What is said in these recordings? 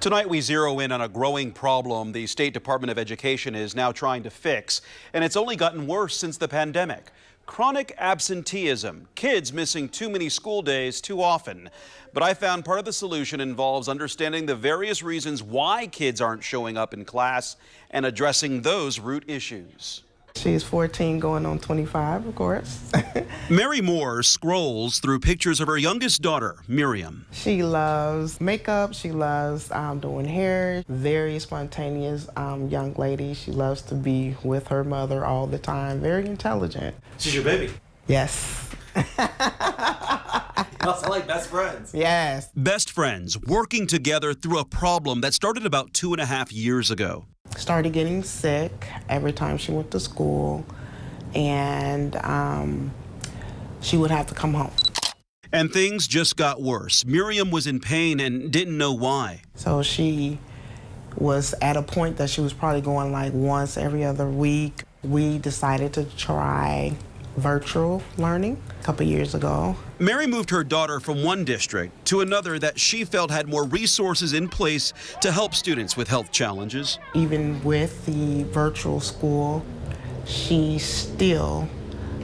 Tonight, we zero in on a growing problem the State Department of Education is now trying to fix, and it's only gotten worse since the pandemic. Chronic absenteeism, kids missing too many school days too often. But I found part of the solution involves understanding the various reasons why kids aren't showing up in class and addressing those root issues. She's 14 going on 25, of course. Mary Moore scrolls through pictures of her youngest daughter, Miriam. She loves makeup. She loves doing hair. Very spontaneous young lady. She loves to be with her mother all the time. Very intelligent. She's your baby? Yes. Also like best friends. Yes. Best friends working together through a problem that started about 2.5 years ago. Started getting sick every time she went to school, and she would have to come home. And things just got worse. Miriam was in pain and didn't know why. So she was at a point that she was probably going like once every other week. We decided to try virtual learning a couple years ago. Mary moved her daughter from one district to another that she felt had more resources in place to help students with health challenges. Even with the virtual school, she still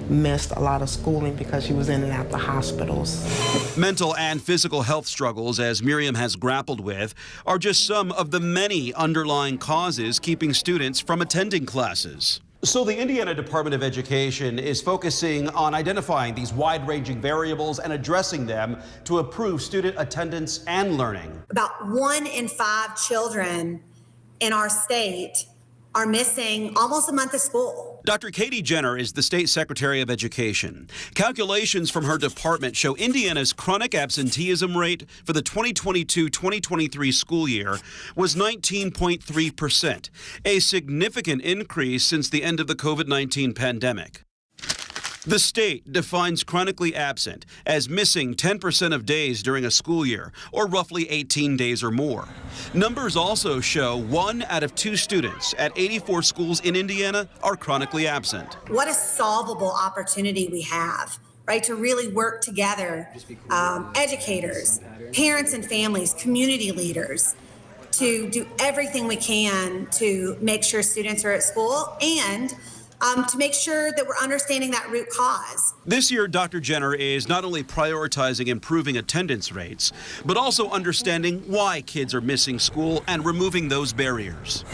missed a lot of schooling because she was in and out the hospitals. Mental and physical health struggles, as Miriam has grappled with, are just some of the many underlying causes keeping students from attending classes. So the Indiana Department of Education is focusing on identifying these wide-ranging variables and addressing them to improve student attendance and learning. About 1 in 5 children in our state are missing almost a month of school. Dr. Katie Jenner is the State Secretary of Education. Calculations from her department show Indiana's chronic absenteeism rate for the 2022-2023 school year was 19.3%, a significant increase since the end of the COVID-19 pandemic. The state defines chronically absent as missing 10% of days during a school year, or roughly 18 days or more. Numbers also show 1 out of 2 students at 84 schools in Indiana are chronically absent. What a solvable opportunity we have, right, to really work together, educators, parents and families, community leaders, to do everything we can to make sure students are at school and to make sure that we're understanding that root cause. This year, Dr. Jenner is not only prioritizing improving attendance rates, but also understanding why kids are missing school and removing those barriers.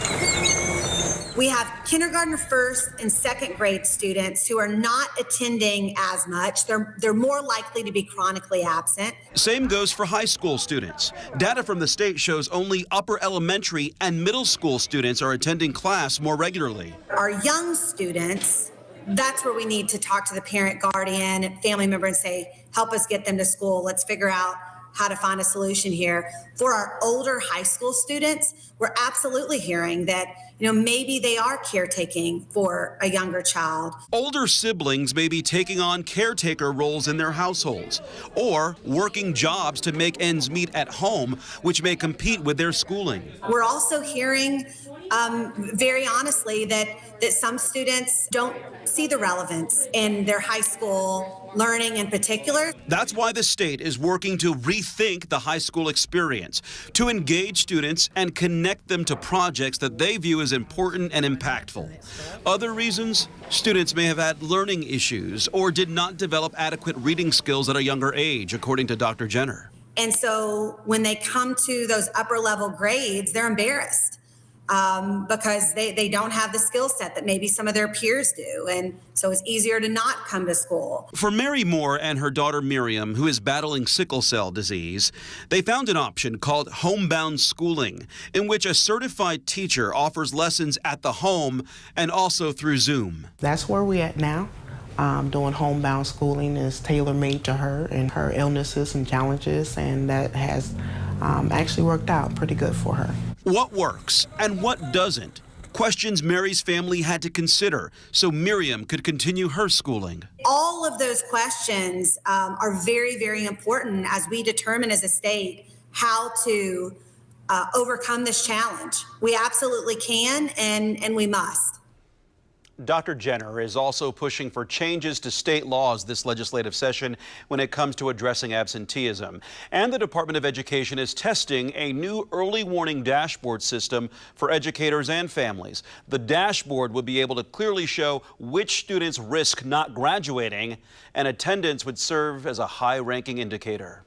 We have kindergarten, first, and second grade students who are not attending as much. They're more likely to be chronically absent. Same goes for high school students. Data from the state shows only upper elementary and middle school students are attending class more regularly. Our young students, that's where we need to talk to the parent, guardian, family member and say, help us get them to school. Let's figure out how to find a solution here. For our older high school students, we're absolutely hearing that, maybe they are caretaking for a younger child. Older siblings may be taking on caretaker roles in their households or working jobs to make ends meet at home, which may compete with their schooling. We're also hearing very honestly that some students don't see the relevance in their high school learning in particular. That's why the state is working to rethink the high school experience, to engage students and connect them to projects that they view as important and impactful. Other reasons, students may have had learning issues or did not develop adequate reading skills at a younger age, according to Dr. Jenner. And so when they come to those upper level grades, they're embarrassed. Because they don't have the skill set that maybe some of their peers do. And so it's easier to not come to school. For Mary Moore and her daughter Miriam, who is battling sickle cell disease, they found an option called homebound schooling, in which a certified teacher offers lessons at the home and also through Zoom. That's where we're at now. Doing homebound schooling is tailor-made to her and her illnesses and challenges, and that has actually worked out pretty good for her. What works and what doesn't? Questions Mary's family had to consider so Miriam could continue her schooling. All of those questions are very, very important as we determine as a state how to overcome this challenge. We absolutely can and we must. Dr. Jenner is also pushing for changes to state laws this legislative session when it comes to addressing absenteeism. And the Department of Education is testing a new early warning dashboard system for educators and families. The dashboard would be able to clearly show which students risk not graduating, and attendance would serve as a high-ranking indicator.